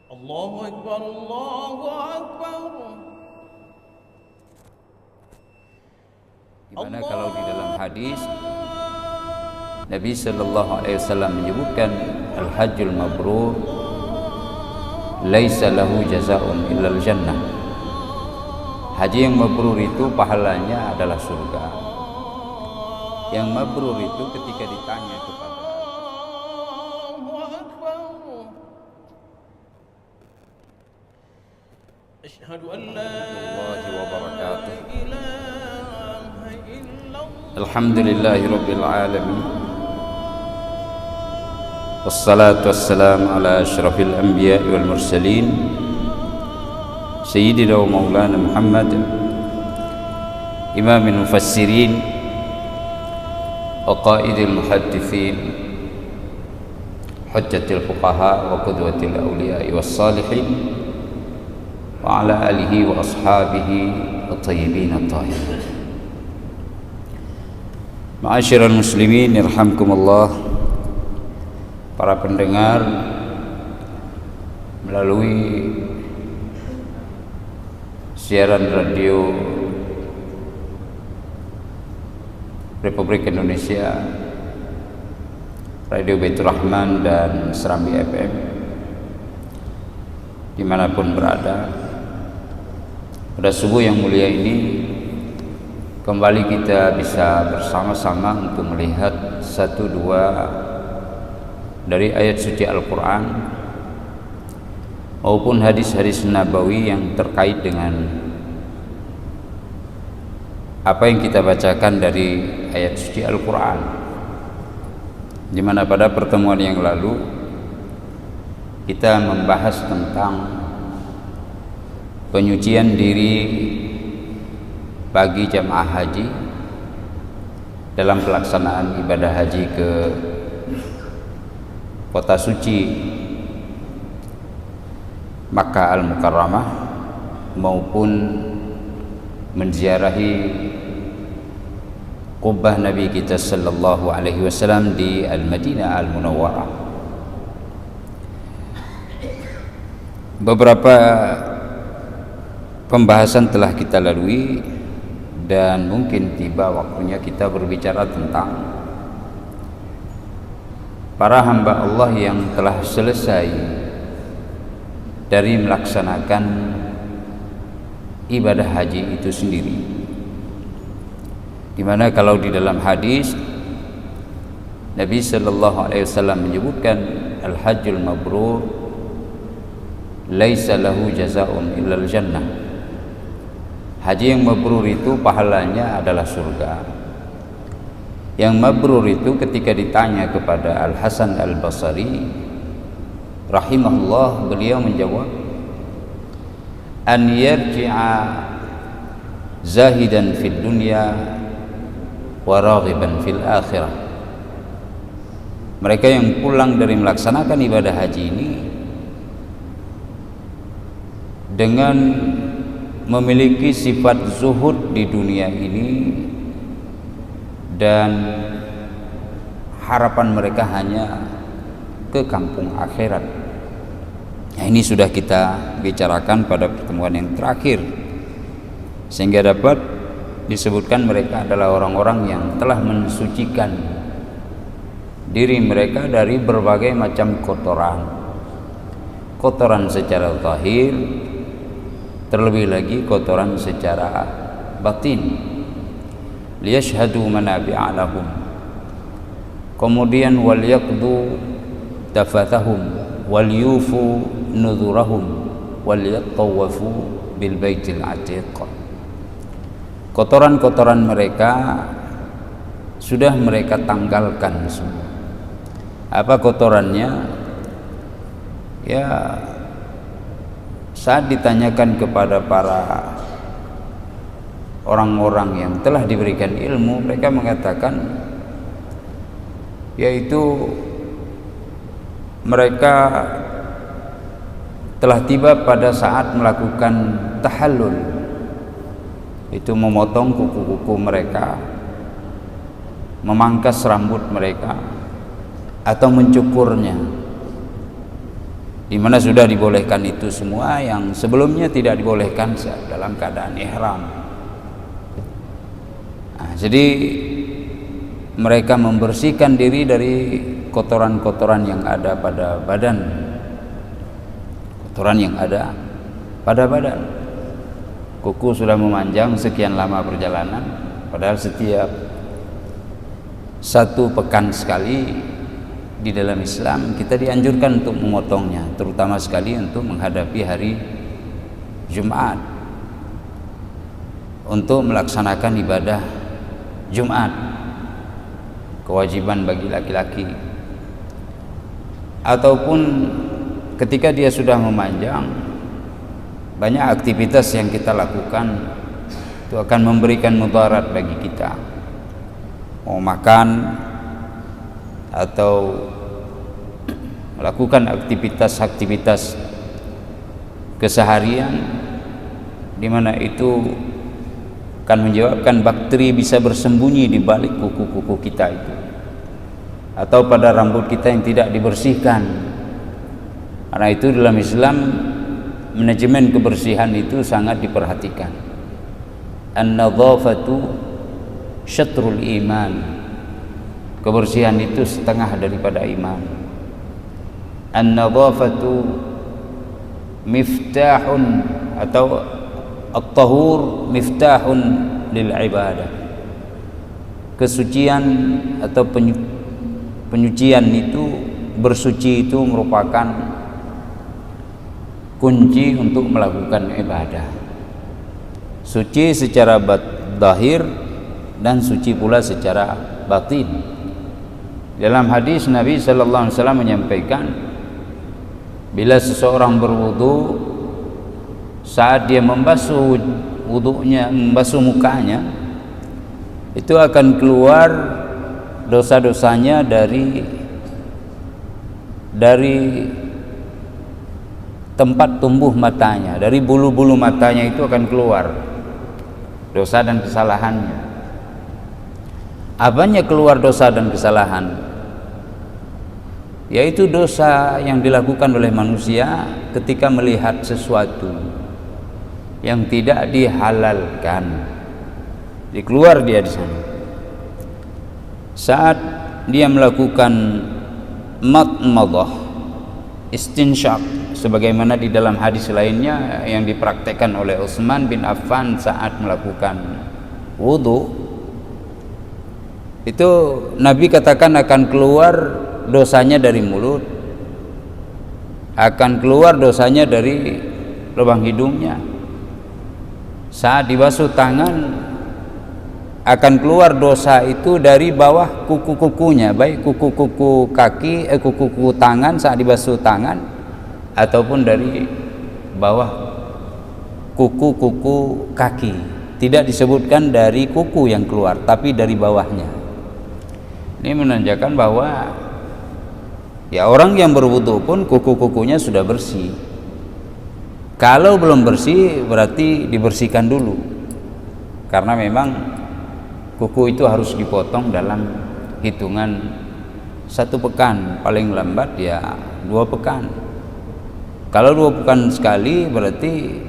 Allahu Akbar, Allahu Akbar. Gimana kalau di dalam hadis Nabi sallallahu alaihi wasallam menyebutkan al-hajjul mabrur laisa lahu jazaa'un illal jannah. Haji yang mabrur itu pahalanya adalah surga. Yang mabrur itu ketika ditanya kepada Asyhadu an la warahmatullahi wabarakatuh. ilaha illallah. Alhamdulillahi rabbil alamin. Wassalatu wassalamu ala asyrafil anbiya wal mursalin Sayyidina wa maulana Muhammad imamil mufassirin wa qaidil muhaddithin hujjatil fuqaha wa qudwatil awliya was salihin wa ala alihi wa ashabihi at-tayyibin at-tahirin. Ma'asyiral muslimin irhamkumullah, para pendengar melalui siaran radio Republik Indonesia, Radio Baitur Rahman dan Serambi FM, dimanapun berada. Pada subuh yang mulia ini kembali kita bisa bersama-sama untuk melihat satu dua dari ayat suci Al-Quran maupun hadis-hadis nabawi yang terkait dengan apa yang kita bacakan dari ayat suci Al-Quran, di mana pada pertemuan yang lalu kita membahas tentang penyucian diri bagi jamaah haji dalam pelaksanaan ibadah haji ke kota suci Makkah Al-Mukarramah maupun menziarahi Qubbah Nabi kita sallallahu alaihi wasallam di Al-Madinah Al-Munawwarah. Beberapa pembahasan telah kita lalui dan mungkin tiba waktunya kita berbicara tentang para hamba Allah yang telah selesai dari melaksanakan ibadah haji itu sendiri, dimana kalau di dalam hadis Nabi sallallahu alaihi wasallam menyebutkan al-hajjul mabrur laisa lahu jazaa'un illal jannah. Haji yang mabrur itu pahalanya adalah surga. Yang mabrur itu ketika ditanya kepada Al-Hasan Al-Basri rahimahullah, beliau menjawab, an yarji'a zahidan fid dunya wa raghiban fil akhirah. Mereka yang pulang dari melaksanakan ibadah haji ini dengan memiliki sifat zuhud di dunia ini dan harapan mereka hanya ke kampung akhirat. Nah, ini sudah kita bicarakan pada pertemuan yang terakhir, sehingga dapat disebutkan mereka adalah orang-orang yang telah mensucikan diri mereka dari berbagai macam kotoran secara zahir, terlebih lagi kotoran secara batin. Liyashhadu manabi'a lahum, kemudian wal yaqdu tafathahum wal yufu nudhurahum wal yatawafu bil baitil atiq. Kotoran-kotoran mereka sudah mereka tanggalkan semua. Apa kotorannya? Ya, saat ditanyakan kepada para orang-orang yang telah diberikan ilmu, mereka mengatakan yaitu mereka telah tiba pada saat melakukan tahallul, itu memotong kuku-kuku mereka, memangkas rambut mereka atau mencukurnya. di mana sudah dibolehkan itu semua yang sebelumnya tidak dibolehkan dalam keadaan ihram. Nah, jadi mereka membersihkan diri dari kotoran-kotoran yang ada pada badan, kotoran yang ada pada badan. Kuku sudah memanjang sekian lama perjalanan, padahal setiap 1 pekan sekali di dalam Islam kita dianjurkan untuk memotongnya, terutama sekali untuk menghadapi hari Jumat, untuk melaksanakan ibadah Jumat, kewajiban bagi laki-laki. Ataupun ketika dia sudah memanjang, banyak aktivitas yang kita lakukan itu akan memberikan mudarat bagi kita, mau makan atau melakukan aktivitas-aktivitas keseharian di mana itu akan menyebabkan bakteri bisa bersembunyi di balik kuku-kuku kita itu, atau pada rambut kita yang tidak dibersihkan. Karena itu dalam Islam manajemen kebersihan itu sangat diperhatikan. An-nadhafatu syatrul iman. Kebersihan itu setengah daripada iman. An-nadhafatu miftahun atau at-tahur miftahun lil ibadah. Kesucian atau penyucian itu, bersuci itu merupakan kunci untuk melakukan ibadah. Suci secara zahir dan suci pula secara batin. Dalam hadis Nabi sallallahu alaihi wasallam menyampaikan, bila seseorang berwudu, saat dia membasuh wudunya, membasuh mukanya, itu akan keluar dosa-dosanya dari tempat tumbuh matanya, dari bulu-bulu matanya itu akan keluar dosa dan kesalahannya. Apanya keluar dosa dan kesalahan? Yaitu dosa yang dilakukan oleh manusia ketika melihat sesuatu yang tidak dihalalkan, dikeluar dia di sana. Saat dia melakukan madmadah, istinsyaq, sebagaimana di dalam hadis lainnya yang dipraktekkan oleh Utsman bin Affan saat melakukan wudu, itu Nabi katakan akan keluar dosanya dari mulut, akan keluar dosanya dari lubang hidungnya. Saat dibasuh tangan akan keluar dosa itu dari bawah kuku-kukunya, baik kuku-kuku kaki, kuku-kuku tangan saat dibasuh tangan, ataupun dari bawah kuku-kuku kaki. Tidak disebutkan dari kuku yang keluar, tapi dari bawahnya. Ini menandakan bahwa ya orang yang berwudu pun kuku-kukunya sudah bersih. Kalau belum bersih berarti dibersihkan dulu, karena memang kuku itu harus dipotong dalam hitungan 1 pekan, paling lambat ya 2 pekan. Kalau 2 pekan sekali berarti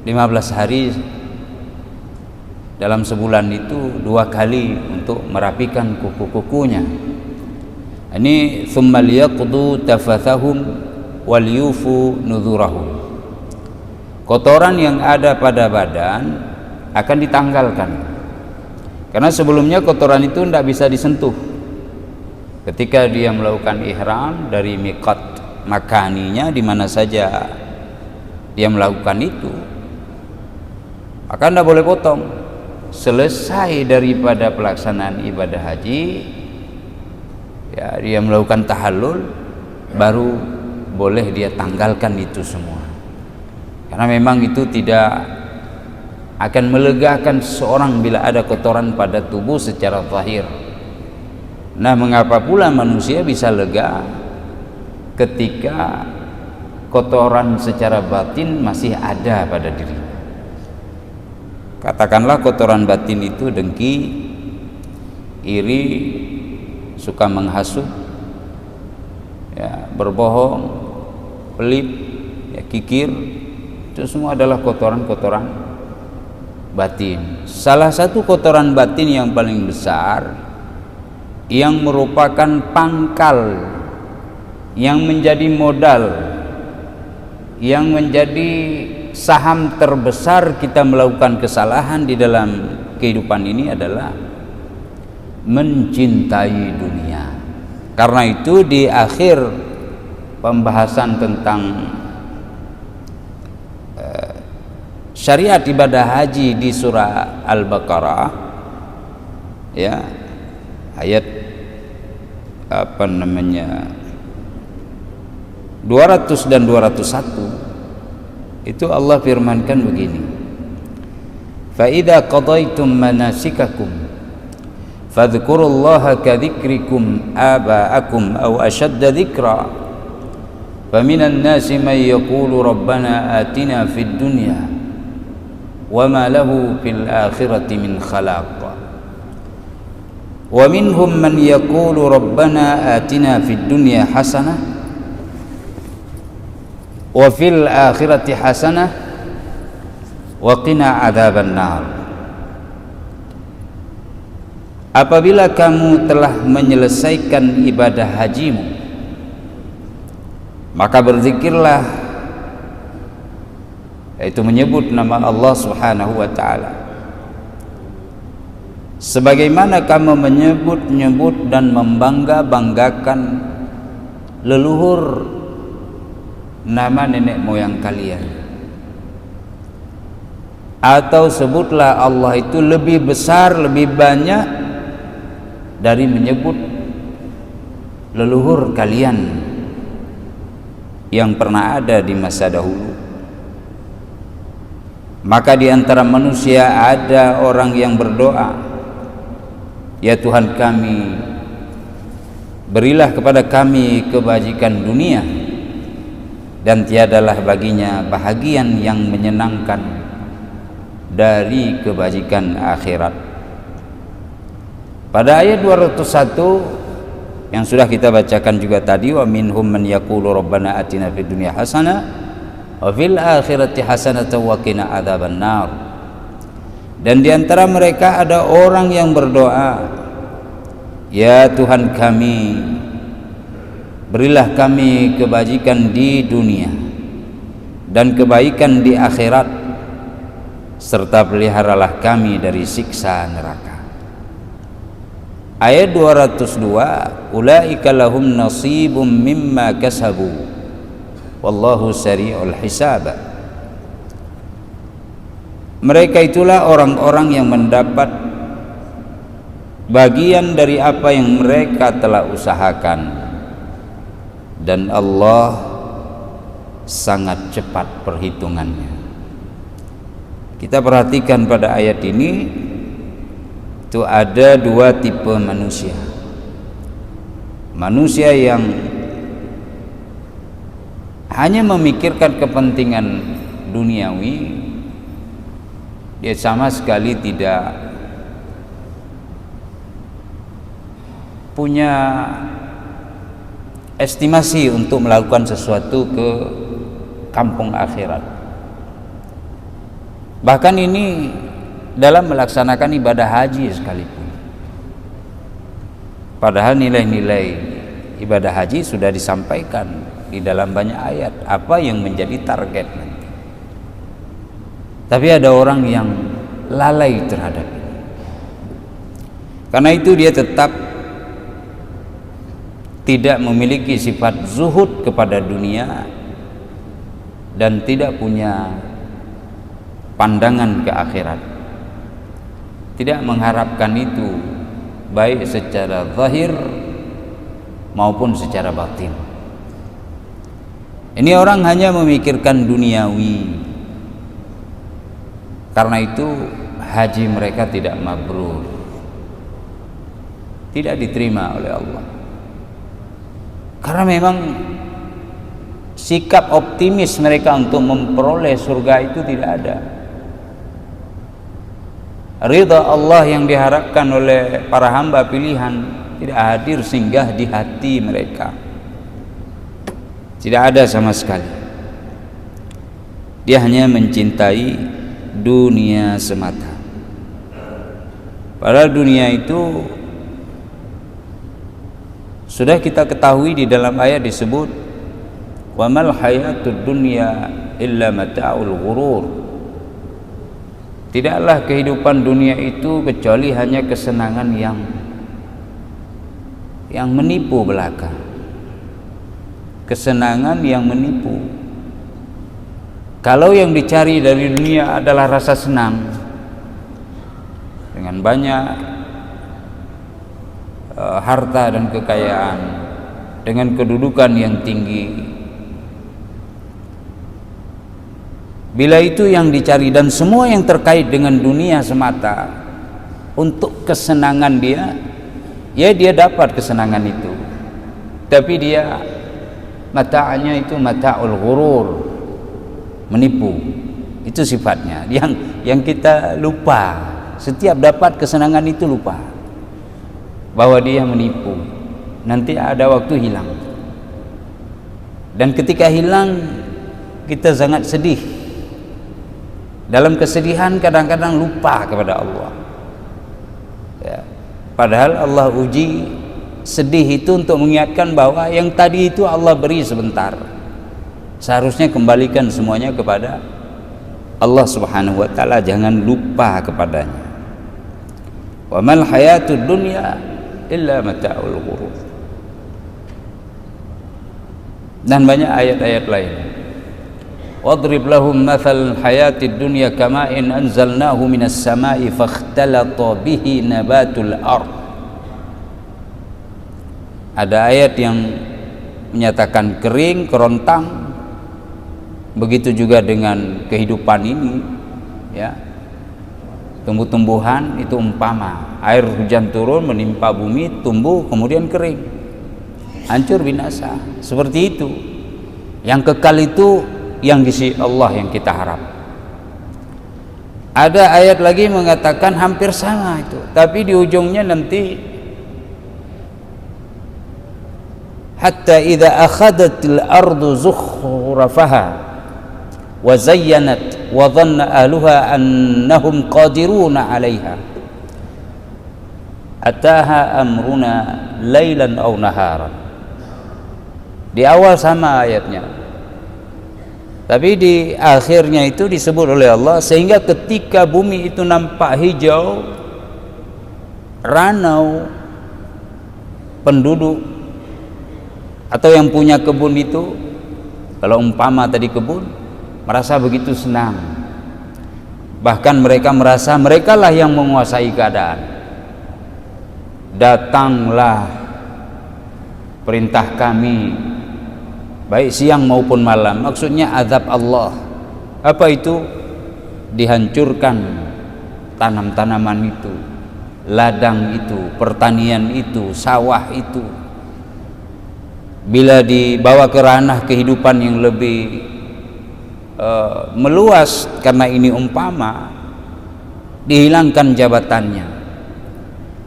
15 hari dalam sebulan itu 2 kali untuk merapikan kuku-kukunya. Ini thumma liyaqdu tafathahum wal yufu nuzurahum. Kotoran yang ada pada badan akan ditanggalkan, karena sebelumnya kotoran itu tidak bisa disentuh. Ketika dia melakukan ihram dari miqat makaninya, di mana saja dia melakukan itu, maka tidak boleh potong. Selesai daripada pelaksanaan ibadah haji, ya dia melakukan tahallul, baru boleh dia tanggalkan itu semua, karena memang itu tidak akan melegakan seseorang bila ada kotoran pada tubuh secara zahir. Nah, mengapa pula manusia bisa lega ketika kotoran secara batin masih ada pada dirinya? Katakanlah kotoran batin itu dengki, iri, suka menghasut, ya, berbohong, pelip, ya, kikir, itu semua adalah kotoran-kotoran batin. Salah satu kotoran batin yang paling besar, yang merupakan pangkal, yang menjadi modal, yang menjadi saham terbesar kita melakukan kesalahan di dalam kehidupan ini adalah mencintai dunia. Karena itu di akhir pembahasan tentang syariat ibadah haji di surah Al-Baqarah, ya, ayat 200 dan 201, itu Allah firmankan begini: fa idza qadaitum manasikakum fadhkurullaha kadzikrikum aba'akum aw ashadda dzikra faminan nasi man yaqulu rabbana atina fid dunya wama lahu fil akhirati min khalaq wa minhum man yaqulu rabbana atina fid dunya hasanah wa fil akhirati hasanah wa qina adzaban nar. Apabila kamu telah menyelesaikan ibadah hajimu, maka berzikirlah, yaitu menyebut nama Allah Subhanahu wa taala, sebagaimana kamu menyebut-nyebut dan membangga-banggakan leluhur nama nenek moyang kalian. Atau sebutlah Allah itu lebih besar, lebih banyak dari menyebut leluhur kalian yang pernah ada di masa dahulu. Maka di antara manusia ada orang yang berdoa, ya Tuhan kami, berilah kepada kami kebajikan dunia, dan tiadalah baginya bahagian yang menyenangkan dari kebajikan akhirat. Pada ayat 201 yang sudah kita bacakan juga tadi, wa minhum man yaqulu rabbana atina fid dunya hasanah wa fil akhirati hasanatan wa qina adzaban nar. Dan di antara mereka ada orang yang berdoa, ya Tuhan kami, berilah kami kebajikan di dunia dan kebaikan di akhirat, serta peliharalah kami dari siksa neraka. Ayat 202, ulaika lahum nasibum mimma kasabu wallahu sari'ul hisab. Mereka itulah orang-orang yang mendapat bagian dari apa yang mereka telah usahakan, dan Allah sangat cepat perhitungannya. Kita perhatikan pada ayat ini, itu ada dua tipe manusia. Manusia yang hanya memikirkan kepentingan duniawi, dia sama sekali tidak punya estimasi untuk melakukan sesuatu ke kampung akhirat. Bahkan ini dalam melaksanakan ibadah haji sekalipun, padahal nilai-nilai ibadah haji sudah disampaikan di dalam banyak ayat apa yang menjadi target nanti. Tapi ada orang yang lalai terhadap ini. Karena itu dia tetap tidak memiliki sifat zuhud kepada dunia dan tidak punya pandangan ke akhirat, tidak mengharapkan itu baik secara zahir maupun secara batin. Ini orang hanya memikirkan duniawi. Karena itu haji mereka tidak mabrur, tidak diterima oleh Allah. Karena memang sikap optimis mereka untuk memperoleh surga itu tidak ada. Ridha Allah yang diharapkan oleh para hamba pilihan tidak hadir singgah di hati mereka. Tidak ada sama sekali. Dia hanya mencintai dunia semata. Padahal dunia itu sudah kita ketahui, di dalam ayat disebut wa mal hayatud dunya illa mata'ul ghurur. Tidaklah kehidupan dunia itu kecuali hanya kesenangan yang menipu belaka. Kesenangan yang menipu. Kalau yang dicari dari dunia adalah rasa senang dengan banyak harta dan kekayaan, dengan kedudukan yang tinggi, bila itu yang dicari dan semua yang terkait dengan dunia semata untuk kesenangan dia, ya dia dapat kesenangan itu, tapi dia mata'anya itu mata'ul ghurur, menipu. Itu sifatnya yang kita lupa. Setiap dapat kesenangan itu lupa bahwa dia menipu. Nanti ada waktu hilang, dan ketika hilang kita sangat sedih. Dalam kesedihan kadang-kadang lupa kepada Allah ya. Padahal Allah uji sedih itu untuk mengingatkan bahwa yang tadi itu Allah beri sebentar, seharusnya kembalikan semuanya kepada Allah Subhanahu wa ta'ala, jangan lupa kepadanya. Wa mal hayatud dunya illa mata'ul ghurur. Dan banyak ayat-ayat lain. Wadrib lahum mathal hayatid dunya kama'in anzalnahu minas sama'i fakhtalata bihi nabatul ard. Ada ayat yang menyatakan kering, kerontang. Begitu juga dengan kehidupan ini ya. Tumbuh-tumbuhan itu umpama air hujan turun menimpa bumi, tumbuh kemudian kering, hancur binasa. Seperti itu. Yang kekal itu yang di sisi Allah yang kita harap. Ada ayat lagi mengatakan hampir sama itu, tapi di ujungnya nanti hatta idza akhadatil ardu zukhrafaha wa zayyanat wa dhanna ahluha annahum qadiruna 'alaiha ataha amruna lailan aw naharan. Di awal sama ayatnya, tapi di akhirnya itu disebut oleh Allah sehingga ketika bumi itu nampak hijau, ranau, penduduk atau yang punya kebun itu, kalau umpama tadi kebun, merasa begitu senang. Bahkan mereka merasa merekalah yang menguasai keadaan. Datanglah perintah kami baik siang maupun malam, maksudnya azab Allah. Apa itu? Dihancurkan tanam-tanaman itu, ladang itu, pertanian itu, sawah itu. Bila dibawa ke ranah kehidupan yang lebih meluas, karena ini umpama, dihilangkan jabatannya,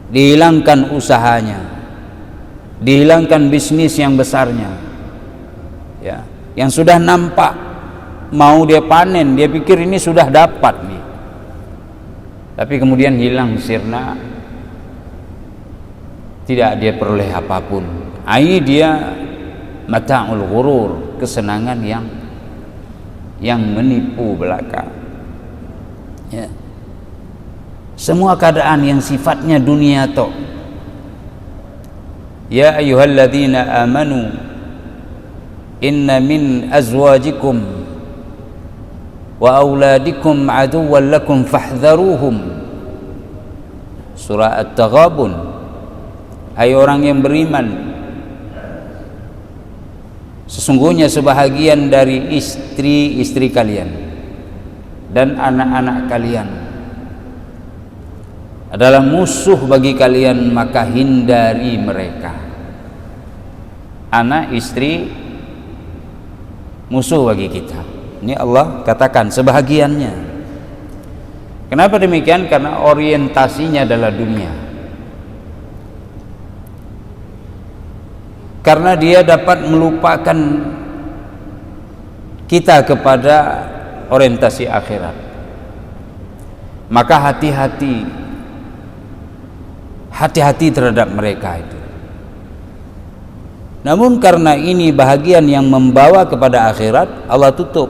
dihilangkan usahanya, dihilangkan bisnis yang besarnya ya, yang sudah nampak mau dia panen, dia pikir ini sudah dapat nih, tapi kemudian hilang sirna, tidak dia peroleh apapun. Ini dia mata'ul ghurur, kesenangan yang menipu belaka ya. Semua keadaan yang sifatnya dunia toh. Ya ayyuhalladzina amanu inna min azwajikum wa auladikum aduwwan lakum fahdharuhum. Surah At-Taghabun. Hai orang yang beriman, sesungguhnya sebahagian dari istri-istri kalian dan anak-anak kalian adalah musuh bagi kalian, maka hindari mereka. Anak, istri, musuh bagi kita. Ini Allah katakan sebahagiannya. Kenapa demikian? Karena orientasinya adalah dunia. Karena dia dapat melupakan kita kepada orientasi akhirat, maka hati-hati terhadap mereka itu. Namun karena ini bahagian yang membawa kepada akhirat, Allah tutup,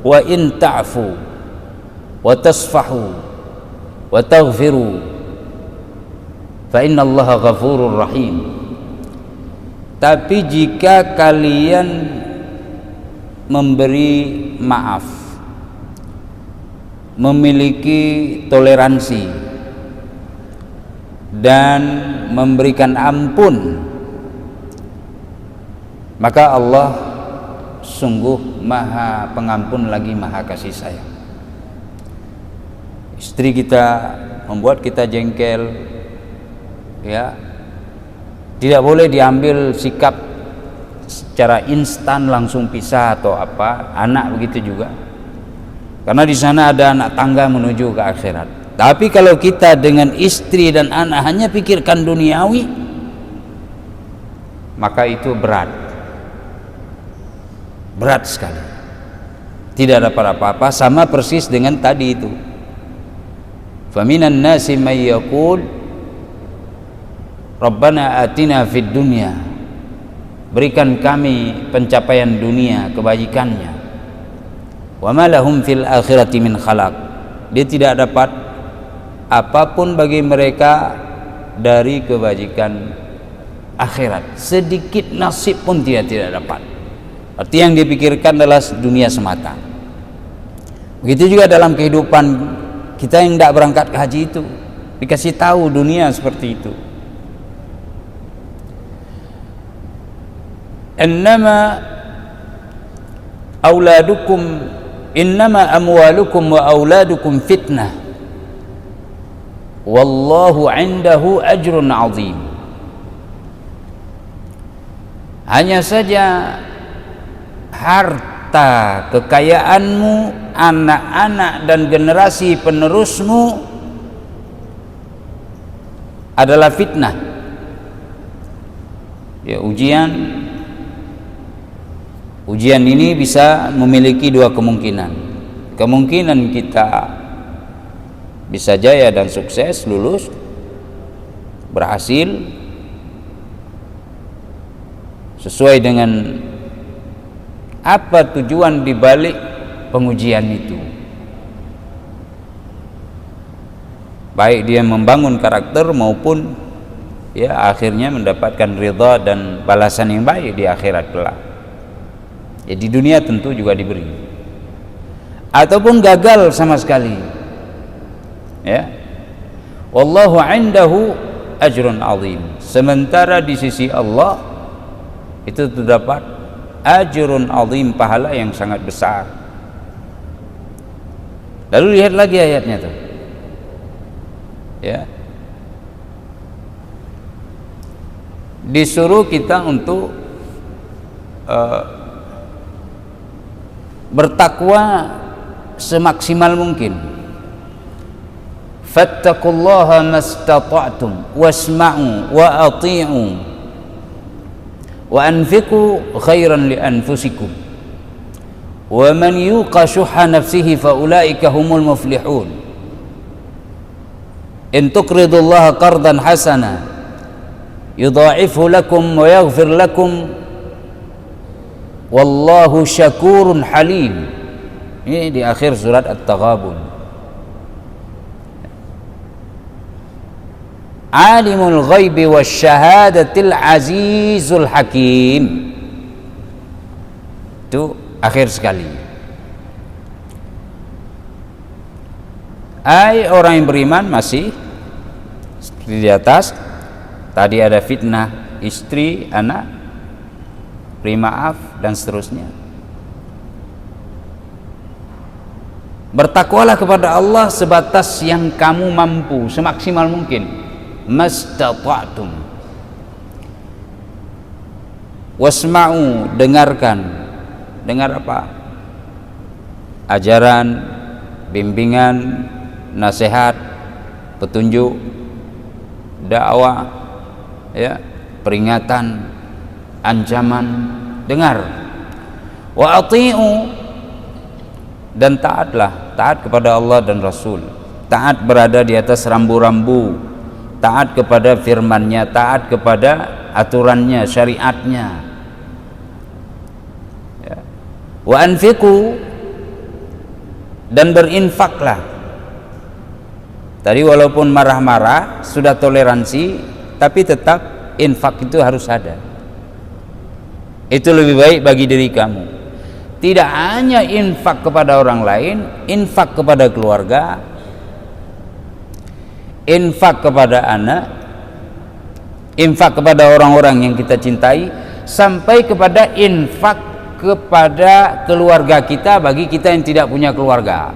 wa in ta'fu wa tasfahu wa taghfiru fa innallaha ghafurur rahim. Tapi jika kalian memberi maaf, memiliki toleransi dan memberikan ampun, maka Allah sungguh Maha Pengampun lagi Maha Kasih Sayang. Istri kita membuat kita jengkel, ya, tidak boleh diambil sikap secara instan langsung pisah atau apa. Anak begitu juga, karena di sana ada anak tangga menuju ke akhirat. Tapi kalau kita dengan istri dan anak hanya pikirkan duniawi, maka itu berat sekali, tidak dapat apa-apa. Sama persis dengan tadi itu, faminan nasi may yaqul Rabbana atina fid dunya, berikan kami pencapaian dunia, kebajikannya. Wa ma lahum fil akhirati min khalaq, dia tidak dapat apapun bagi mereka dari kebajikan akhirat, sedikit nasib pun tidak dapat. Arti yang dipikirkan adalah dunia semata. Begitu juga dalam kehidupan kita yang tidak berangkat ke haji itu, dikasih tahu dunia seperti itu. Innama amwalukum wa auladukum fitnah wallahu indahu ajrun azim. Hanya saja harta, kekayaanmu, anak-anak dan generasi penerusmu adalah fitnah, ya, ujian. Ujian ini bisa memiliki dua kemungkinan. Kemungkinan kita bisa jaya dan sukses, lulus, berhasil sesuai dengan apa tujuan dibalik pengujian itu, baik dia membangun karakter maupun ya akhirnya mendapatkan ridha dan balasan yang baik di akhirat kelak. Ya, di dunia tentu juga diberi, ataupun gagal sama sekali, ya. Wallahu indahu ajrun azim, sementara di sisi Allah itu terdapat ajrun azim, pahala yang sangat besar. Lalu lihat lagi ayatnya tuh, ya, disuruh kita untuk bertakwa semaksimal mungkin. Fattaqullaha mastata'tum wasma'u wa ati'u wa anfiqu khairan li anfusikum wa man yuqa shuhha nafsihi fa ulaika humul muflihun. In tuqridullaha qardan hasana yudha'ifhu lakum wa yaghfir lakum wallahu syakurun halim. Ini di akhir surat At-Taghabun. Alimul ghaibi wasyahadatil azizul hakim. Itu akhir sekali. Orang yang beriman masih seperti di atas. Tadi ada fitnah istri, anak, beri maaf dan seterusnya. Bertakwalah kepada Allah sebatas yang kamu mampu, semaksimal mungkin. Mastata'tum. Wasma'u, dengarkan. Dengar apa? Ajaran, bimbingan, nasihat, petunjuk, dakwah, ya, peringatan, ancaman, dengar. Wa ati'u, dan taatlah, taat kepada Allah dan Rasul, taat berada di atas rambu-rambu, taat kepada firman-Nya, taat kepada aturannya, syariatnya. Ya. Wa anfiqu, dan berinfaklah. Tadi walaupun marah-marah, sudah toleransi, tapi tetap infak itu harus ada. Itu lebih baik bagi diri kamu. Tidak hanya infak kepada orang lain, infak kepada keluarga, infak kepada anak, infak kepada orang-orang yang kita cintai, sampai kepada infak kepada keluarga kita bagi kita yang tidak punya keluarga.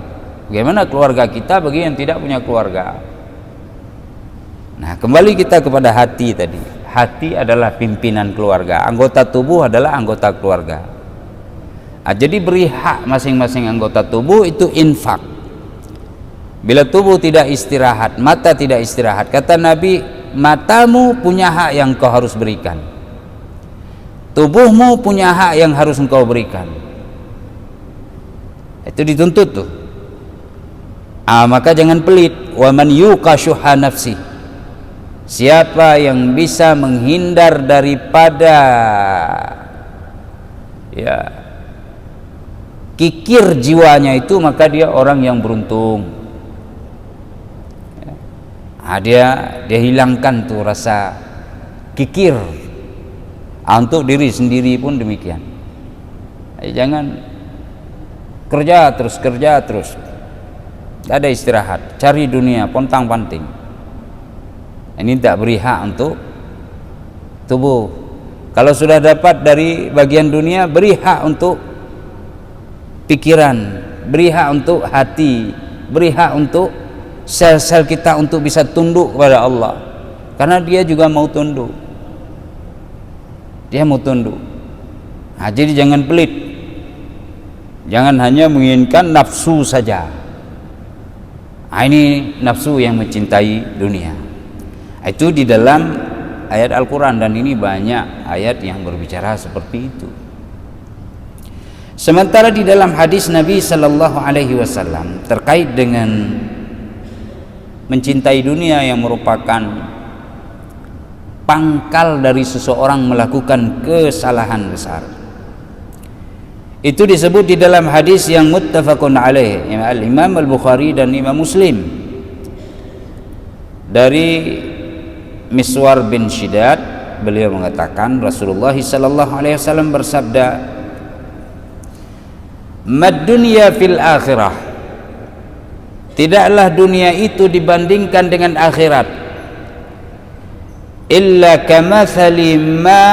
Bagaimana keluarga kita bagi yang tidak punya keluarga? Nah, kembali kita kepada hati tadi. Hati adalah pimpinan keluarga, anggota tubuh adalah anggota keluarga. Nah, jadi beri hak masing-masing anggota tubuh itu infak. Bila tubuh tidak istirahat, mata tidak istirahat, kata Nabi, matamu punya hak yang kau harus berikan, tubuhmu punya hak yang harus engkau berikan. Itu dituntut tuh. Maka jangan pelit. Wa man yuqa syuha nafsi, siapa yang bisa menghindar daripada kikir jiwanya itu, maka dia orang yang beruntung. Dia hilangkan tuh rasa kikir. Untuk diri sendiri pun demikian. Jangan kerja terus, tidak ada istirahat, cari dunia pontang-panting. Ini tak beri hak untuk tubuh. Kalau sudah dapat dari bagian dunia, beri hak untuk pikiran, beri hak untuk hati, beri hak untuk sel-sel kita untuk bisa tunduk kepada Allah, karena dia juga mau tunduk. Dia mau tunduk. Jadi jangan pelit, jangan hanya menginginkan nafsu saja. Ini nafsu yang mencintai dunia. Itu di dalam ayat Al-Quran, dan ini banyak ayat yang berbicara seperti itu. Sementara di dalam hadis Nabi Sallallahu Alaihi Wasallam terkait dengan mencintai dunia yang merupakan pangkal dari seseorang melakukan kesalahan besar, itu disebut di dalam hadis yang muttafaqun alaih, Al-Imam Al-Bukhari dan Imam Muslim, dari Miswar bin Shidad. Beliau mengatakan Rasulullah Sallallahu Alaihi Wasallam bersabda, "Mad dunya fil akhirah," tidaklah dunia itu dibandingkan dengan akhirat, "illa kamathali ma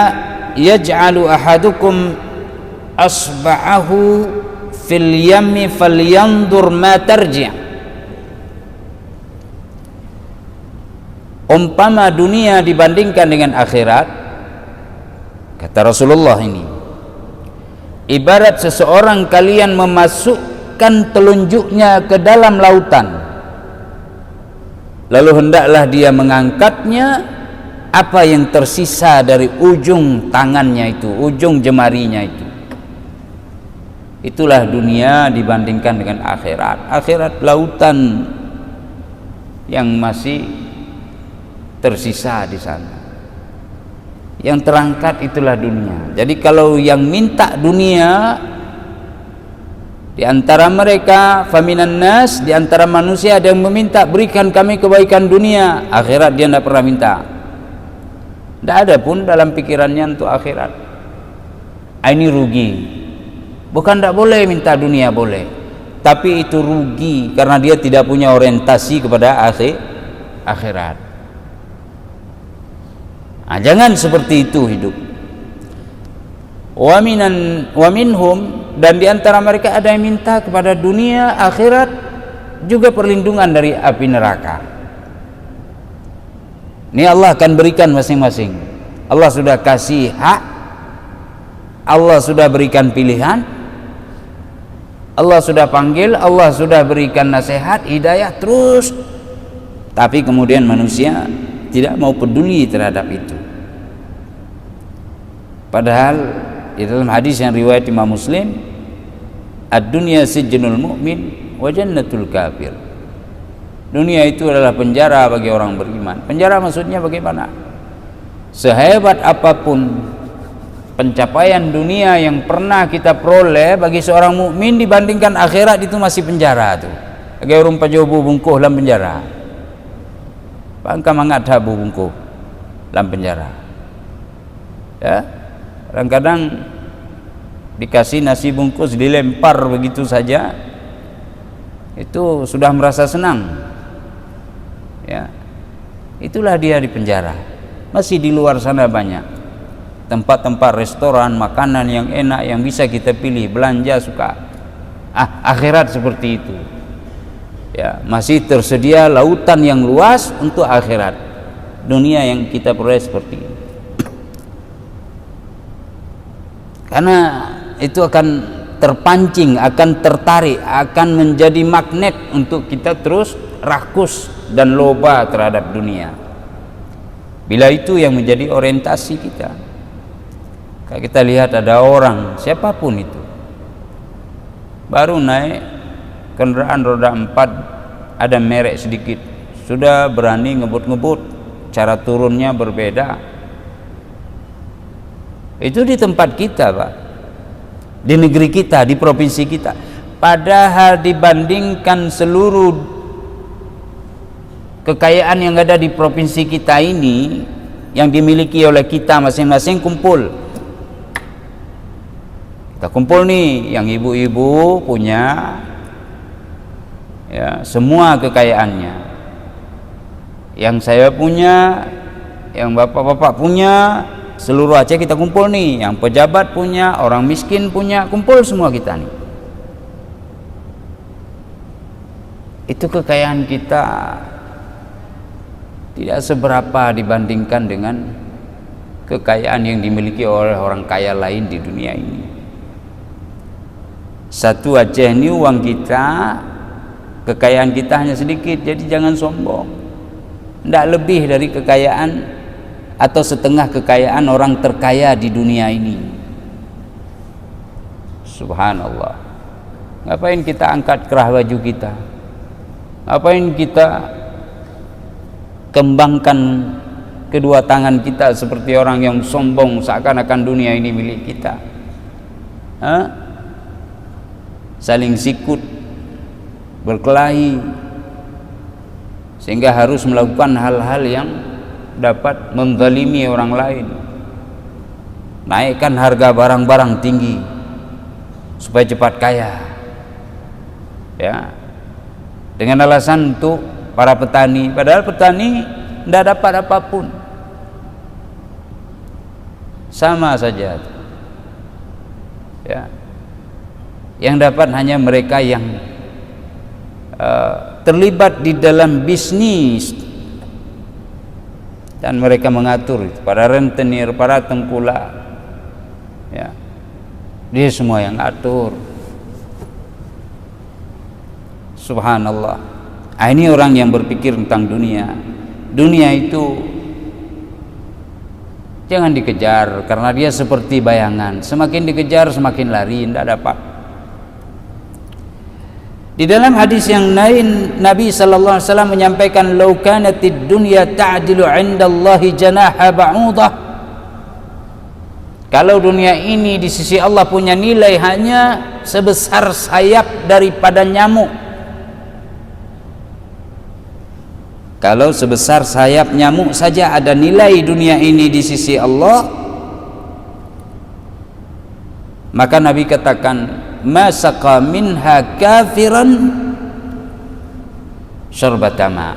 yaj'alu ahadukum asba'ahu fil yammi falyandur ma tarji'." Umpama dunia dibandingkan dengan akhirat, kata Rasulullah, ini ibarat seseorang kalian memasukkan telunjuknya ke dalam lautan, lalu hendaklah dia mengangkatnya, apa yang tersisa dari ujung tangannya itu, ujung jemarinya itu. Itulah dunia dibandingkan dengan akhirat. Akhirat lautan yang masih tersisa di sana. Yang terangkat itulah dunia. Jadi kalau yang minta dunia di antara mereka, faminan nas, di antara manusia ada yang meminta, berikan kami kebaikan dunia, akhirat dia tidak pernah minta. Tidak ada pun dalam pikirannya untuk akhirat. Ini rugi. Bukan tidak boleh minta dunia, boleh, tapi itu rugi karena dia tidak punya orientasi kepada akhirat. Jangan seperti itu hidup. Wa minhum, dan di antara mereka ada yang minta kepada dunia, akhirat, juga perlindungan dari api neraka. Ini Allah akan berikan masing-masing. Allah sudah kasih hak, Allah sudah berikan pilihan, Allah sudah panggil, Allah sudah berikan nasihat, hidayah terus. Tapi kemudian manusia tidak mau peduli terhadap itu. Padahal di dalam hadis yang riwayat Imam Muslim, ad-dunya sijnul mu'min wa jannatul kafir. Dunia itu adalah penjara bagi orang beriman. Penjara maksudnya bagaimana? Sehebat apapun pencapaian dunia yang pernah kita peroleh, bagi seorang mukmin dibandingkan akhirat itu masih penjara tuh. Bagi orang pajobu bungkuh dalam penjara. Bangka mangadhabu bungkuh dalam penjara. Ya, kadang-kadang dikasih nasi bungkus dilempar begitu saja, itu sudah merasa senang. Ya, itulah dia di penjara. Masih di luar sana banyak tempat-tempat restoran, makanan yang enak yang bisa kita pilih, belanja suka. Akhirat seperti itu. Ya, masih tersedia lautan yang luas untuk akhirat. Dunia yang kita peroleh seperti ini. Karena itu akan terpancing, akan tertarik, akan menjadi magnet untuk kita terus rakus dan loba terhadap dunia. Bila itu yang menjadi orientasi kita. Kalau kita lihat ada orang, siapapun itu, baru naik kendaraan roda 4, ada merek sedikit, sudah berani ngebut-ngebut, cara turunnya berbeda. Itu di tempat kita, Pak, di negeri kita, di provinsi kita. Padahal dibandingkan seluruh kekayaan yang ada di provinsi kita ini, yang dimiliki oleh kita masing-masing, kumpul. Kita kumpul nih, yang ibu-ibu punya ya semua kekayaannya, yang saya punya, yang bapak-bapak punya, seluruh Aceh kita kumpul nih, yang pejabat punya, orang miskin punya, kumpul semua kita nih. Itu kekayaan kita tidak seberapa dibandingkan dengan kekayaan yang dimiliki oleh orang kaya lain di dunia ini. Satu Aceh ini uang kita, kekayaan kita hanya sedikit, jadi jangan sombong. Tidak lebih dari kekayaan atau setengah kekayaan orang terkaya di dunia ini. Subhanallah. Ngapain kita angkat kerah baju kita? Ngapain kita kembangkan kedua tangan kita seperti orang yang sombong seakan-akan dunia ini milik kita? Saling sikut, berkelahi, sehingga harus melakukan hal-hal yang dapat menzalimi orang lain, naikkan harga barang-barang tinggi supaya cepat kaya, ya, dengan alasan untuk para petani, padahal petani tidak dapat apapun, sama saja, ya. Yang dapat hanya mereka yang terlibat di dalam bisnis, dan mereka mengatur itu, para rentenir, para tengkulak, ya, dia semua yang atur. Subhanallah. Ini orang yang berpikir tentang dunia. Dunia itu jangan dikejar, karena dia seperti bayangan, semakin dikejar semakin lari, tidak dapat. Di dalam hadis yang lain, Nabi sallallahu alaihi wasallam menyampaikan, "Lau kanatid dunya ta'dilu 'indallahi janaha ba'udah." Kalau dunia ini di sisi Allah punya nilai hanya sebesar sayap daripada nyamuk. Kalau sebesar sayap nyamuk saja ada nilai dunia ini di sisi Allah, maka Nabi katakan, "Masaqa minha kafiran syarbatama."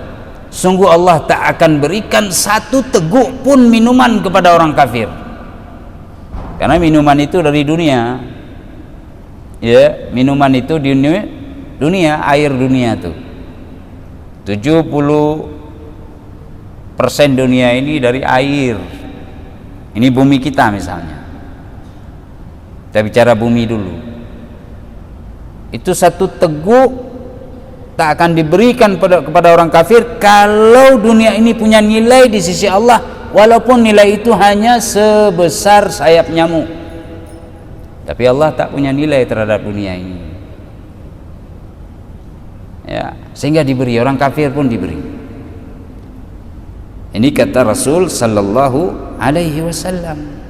Sungguh Allah tak akan berikan satu teguk pun minuman kepada orang kafir. Karena minuman itu dari dunia. Ya, minuman itu di dunia, air dunia tuh. 70% dunia ini dari air. Ini bumi kita misalnya. Kita bicara bumi dulu. Itu satu teguk tak akan diberikan kepada orang kafir kalau dunia ini punya nilai di sisi Allah, walaupun nilai itu hanya sebesar sayap nyamuk. Tapi Allah tak punya nilai terhadap dunia ini. ya, sehingga diberi, orang kafir pun diberi. Ini kata Rasul sallallahu alaihi wasallam.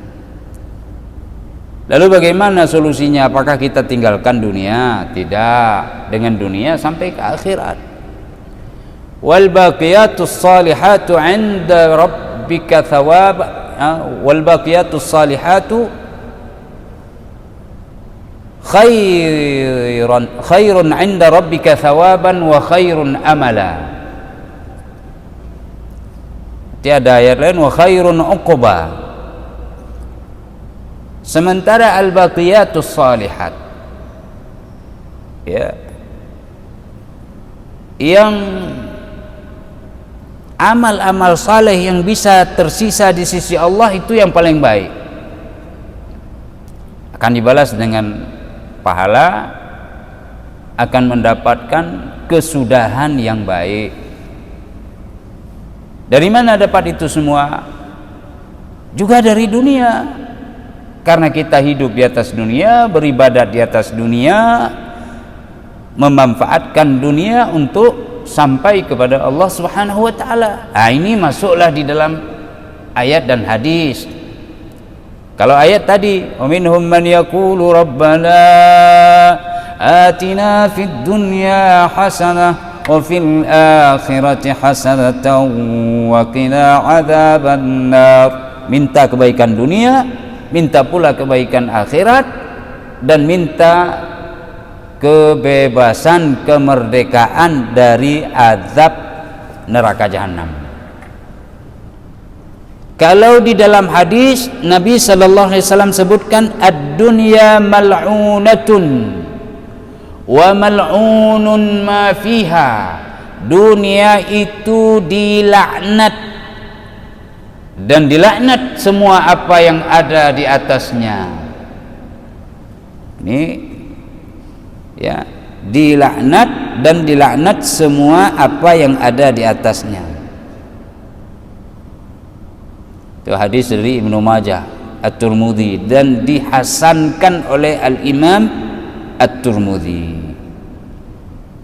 Lalu bagaimana solusinya? Apakah kita tinggalkan dunia? Tidak, dengan dunia sampai ke akhirat. Wal baqiyatus salihatu 'inda rabbika thawab, wal baqiyatus salihatu khairun 'inda rabbika thawaban wa khairun amala. Tiada ayat lain, wa khairun uqba. Sementara al-baqiyatus salihat, ya, yang amal-amal saleh yang bisa tersisa di sisi Allah itu yang paling baik, akan dibalas dengan pahala, akan mendapatkan kesudahan yang baik. Dari mana dapat itu semua? Juga dari dunia. Karena kita hidup di atas dunia, beribadat di atas dunia, memanfaatkan dunia untuk sampai kepada Allah Subhanahu wa taala. Nah, ini masuklah di dalam ayat dan hadis. Kalau ayat tadi, wa minhum man yaqulu rabbana atina fid dunya hasanah wa fil akhirati hasanatan wa qina adzabannar. Minta kebaikan dunia, minta pula kebaikan akhirat, dan minta kebebasan, kemerdekaan dari azab neraka jahanam. Kalau di dalam hadis Nabi sallallahu alaihi wasallam sebutkan ad-dunya mal'unatun wa mal'unun ma fiha. Dunia itu dilaknat dan dilaknat semua apa yang ada di atasnya. Ini ya, dilaknat dan dilaknat semua apa yang ada di atasnya. Itu hadis dari Ibnu Majah, At-Tirmidzi, dan dihasankan oleh Al-Imam At-Tirmidzi.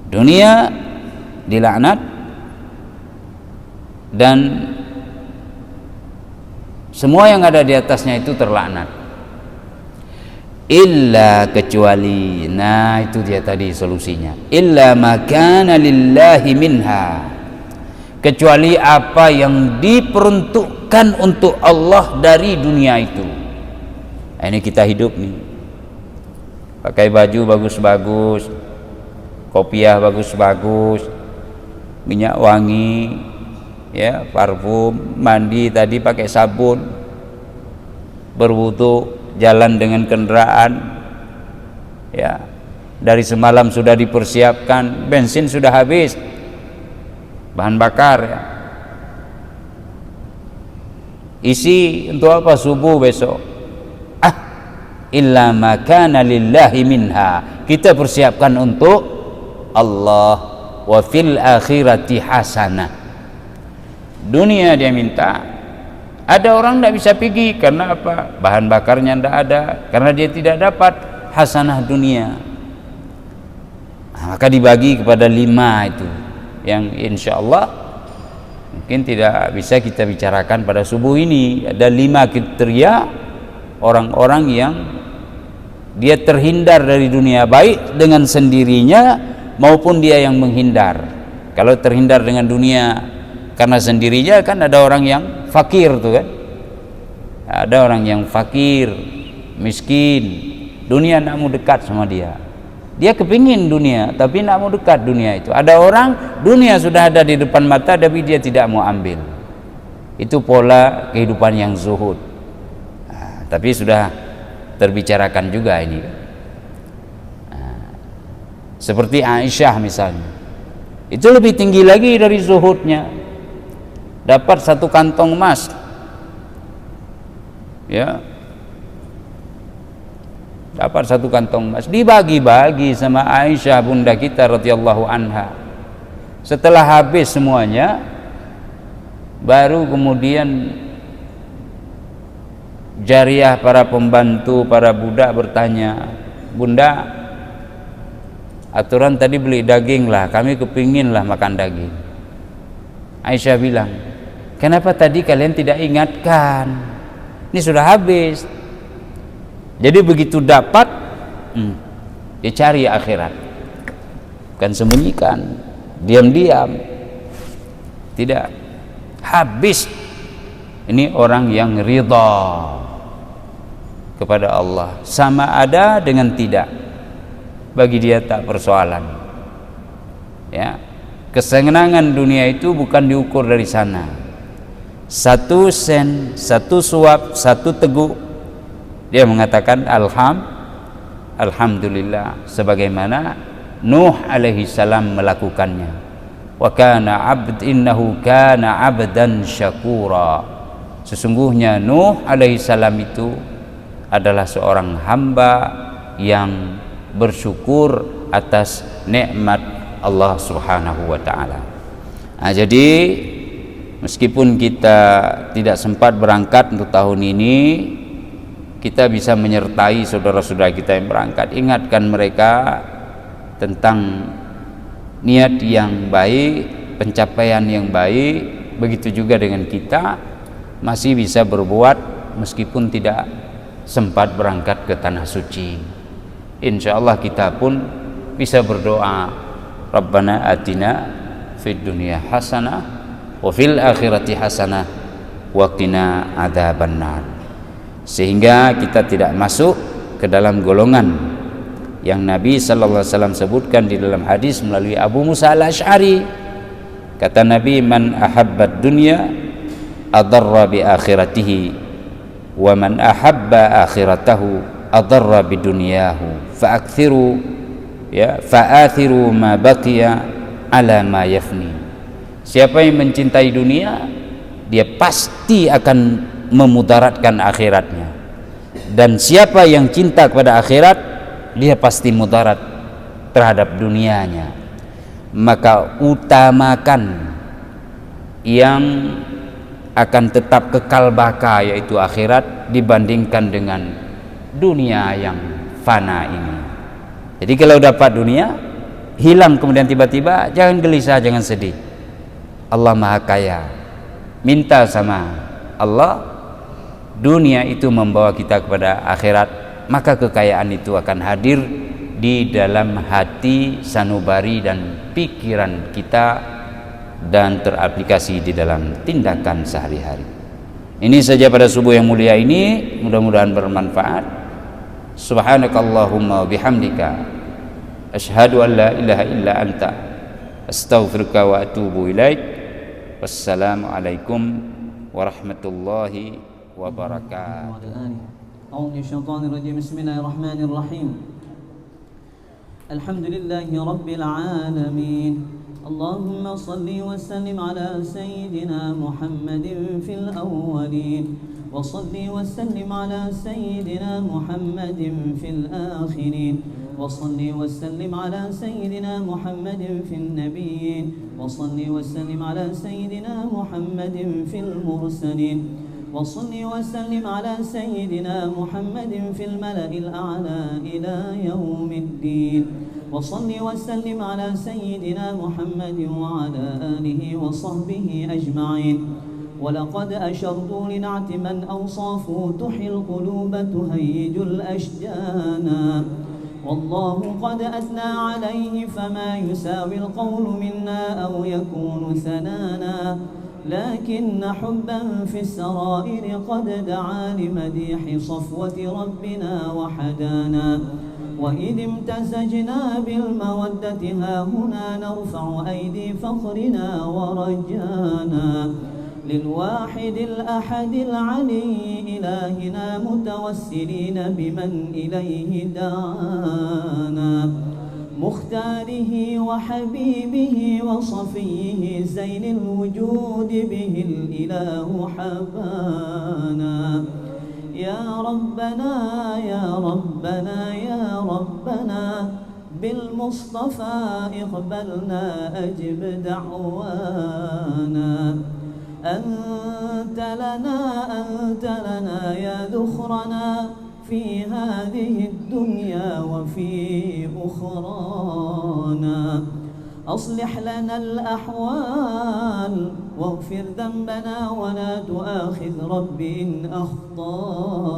Dunia dilaknat dan semua yang ada di atasnya itu terlaknat, illa, kecuali, nah itu dia tadi solusinya, illa ma kana lillahi minha, kecuali apa yang diperuntukkan untuk Allah dari dunia itu. Nah, ini kita hidup nih, pakai baju bagus-bagus, kopiah bagus-bagus, minyak wangi, ya, parfum, mandi tadi pakai sabun, berwudu, jalan dengan kendaraan, ya, dari semalam sudah dipersiapkan, bensin sudah habis, bahan bakar, ya, isi untuk apa subuh besok? Illa ma kana lillahi minha, kita persiapkan untuk Allah. Wa fil akhirati hasanah, dunia dia minta, ada orang tidak bisa pergi karena apa? Bahan bakarnya tidak ada, karena dia tidak dapat hasanah dunia. Nah, maka dibagi kepada 5 itu, yang insya Allah mungkin tidak bisa kita bicarakan pada subuh ini. Ada 5 kriteria orang-orang yang dia terhindar dari dunia, baik dengan sendirinya maupun dia yang menghindar. Kalau terhindar dengan dunia karena sendirinya, kan ada orang yang fakir tuh kan, ada orang yang fakir, miskin, dunia nak mau dekat sama dia, dia kepingin dunia tapi nak mau dekat dunia itu. Ada orang dunia sudah ada di depan mata tapi dia tidak mau ambil. Itu pola kehidupan yang zuhud. Nah, tapi sudah terbicarakan juga ini. Nah, seperti Aisyah misalnya, itu lebih tinggi lagi dari zuhudnya. Dapat 1 kantong emas, ya, dapat 1 kantong emas, dibagi-bagi sama Aisyah bunda kita radhiyallahu anha. Setelah habis semuanya, baru kemudian jariyah, para pembantu, para budak bertanya, "Bunda, aturan tadi beli daging lah, kami kepingin lah makan daging. Aisyah bilang, kenapa tadi kalian tidak ingatkan? Ini sudah habis. Jadi begitu dapat, dia cari akhirat, bukan sembunyikan, diam-diam, tidak habis. Ini orang yang ridha kepada Allah, sama ada dengan tidak, bagi dia tak persoalan. Ya, kesenangan dunia itu bukan diukur dari sana. 1 sen, 1 suap, 1 teguk, dia mengatakan alhamdulillah, sebagaimana Nuh alaihi salam melakukannya. Wa kana innahu kana abdan syakura. Sesungguhnya Nuh alaihi salam itu adalah seorang hamba yang bersyukur atas nikmat Allah Subhanahu wa taala. Nah, jadi meskipun kita tidak sempat berangkat untuk tahun ini, kita bisa menyertai saudara-saudara kita yang berangkat, ingatkan mereka tentang niat yang baik, pencapaian yang baik. Begitu juga dengan kita, masih bisa berbuat meskipun tidak sempat berangkat ke tanah suci. Insyaallah kita pun bisa berdoa, Rabbana atina fid dunya hasanah wa fil akhirati hasanah wa qina adzabannar. Sehingga kita tidak masuk ke dalam golongan yang Nabi sallallahu alaihi wasallam sebutkan di dalam hadis melalui Abu Musa al-Asy'ari. Kata Nabi, man ahabbad dunya adarra bi akhiratihi wa man ahabba akhiratahu adarra bi dunyahu fa'akthiru fa'athiru ma baqiya ala ma yafni. Siapa yang mencintai dunia, dia pasti akan memudaratkan akhiratnya, dan siapa yang cinta kepada akhirat, dia pasti mudarat terhadap dunianya. Maka utamakan yang akan tetap kekal baka, yaitu akhirat, dibandingkan dengan dunia yang fana ini. Jadi kalau dapat dunia hilang kemudian tiba-tiba, jangan gelisah, jangan sedih. Allah Maha Kaya, minta sama Allah, dunia itu membawa kita kepada akhirat, maka kekayaan itu akan hadir di dalam hati, sanubari dan pikiran kita, dan teraplikasi di dalam tindakan sehari-hari. Ini saja pada subuh yang mulia ini, mudah-mudahan bermanfaat. Subhanakallahumma bihamdika asyhadu an la ilaha illa anta astaghfiruka wa atubu ilaik. Wassalamu alaikum warahmatullahi wabarakatuh. A'udzu minasyaitonir rajim. Bismillahirrahmanirrahim. Alhamdulillahi rabbil alamin. اللهم صل وسلم على سيدنا محمد في الأولين وصل وسلم على سيدنا محمد في الآخرين وصل وسلم على سيدنا محمد في النبيين وصل وسلم على سيدنا محمد في المرسلين وصل وسلم على سيدنا محمد في الملأ الأعلى إلى يوم الدين وصل وسلم على سيدنا محمد وعلى آله وصحبه أجمعين. ولقد أشرت لنعت من أوصافه تحيي القلوب تهيج الأشجان. والله قد أثنى عليه فما يساوي القول منا أو يكون ثنانا، لكن حبا في السرائر قد دعا لمديح صفوة ربنا وحدانا. وإذ امتزجنا بالمودة ها هنا نرفع أيدي فخرنا ورجانا للواحد الأحد العلي إلهنا متوسلين بمن إليه دعانا مختاره وحبيبه وصفيه زين الوجود به الإله حبانا. يا ربنا يا ربنا يا ربنا بالمصطفى اقبلنا أجب دعوانا. أنت لنا يا ذخرنا في هذه الدنيا وفي أخرانا. أصلح لنا الأحوال واغفر ذنبنا ولا تؤاخذ رب إن أخطانا.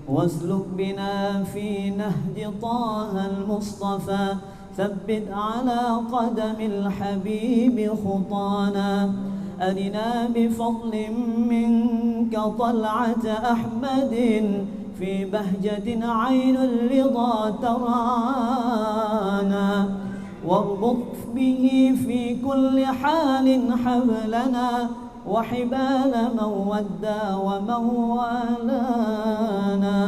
واسلك بنا في نهج طه المصطفى ثبت على قدم الحبيب خطانا. أرنا بفضل منك طلعة أحمد في بهجة عين الرضا ترعانا. واربط به في كل حال حبلنا وحبال من ودى ومن والانا.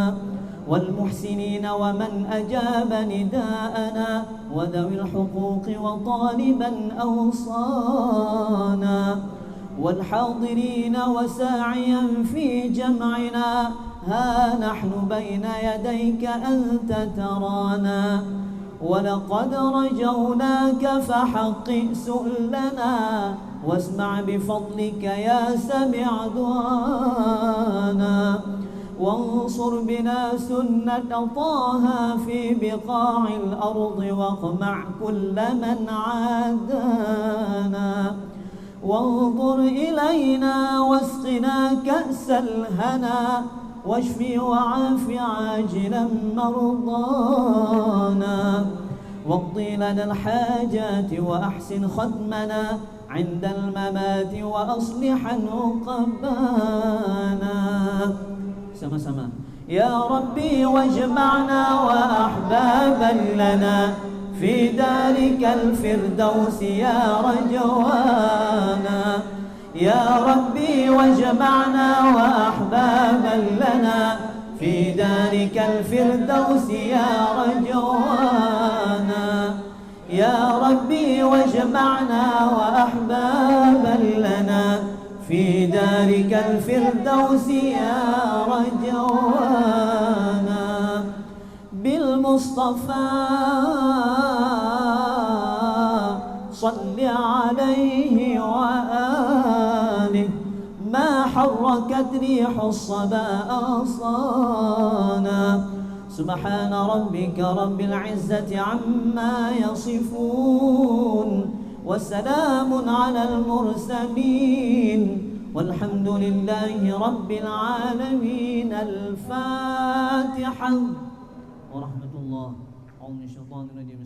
والمحسنين ومن أجاب نداءنا وذوي الحقوق وطالبا أوصانا. والحاضرين وساعيا في جمعنا ها نحن بين يديك أنت ترانا. ولقد رجوناك فحقق سؤلنا واسمع بفضلك يا سميع دعانا. وانصر بنا سنة طه في بقاع الأرض واقمع كل من عادانا. وانظر إلينا واسقنا كأس الهنا واشف وعاف عاجلا مرضانا. واقضي لنا الحاجات وأحسن ختمنا عند الممات وأصلح عقبانا. sama-sama. يا ربي واجمعنا وأحبابا لنا في دارك الفردوس يا رجوانا. يا ربي واجمعنا وأحبابا لنا في دارك الفردوس يا رجوانا. يا ربي واجمعنا وأحبابا لنا في دارك الفردوس يا رجوانا. بالمصطفى صل عليه وآله ما حركت ريح الصبا أغصانا. سبحان ربك رب العزة عما يصفون وسلام على المرسلين والحمد لله رب العالمين. الفاتحة ورحمة الله. أعوذ بالله من الشيطان الرجيم.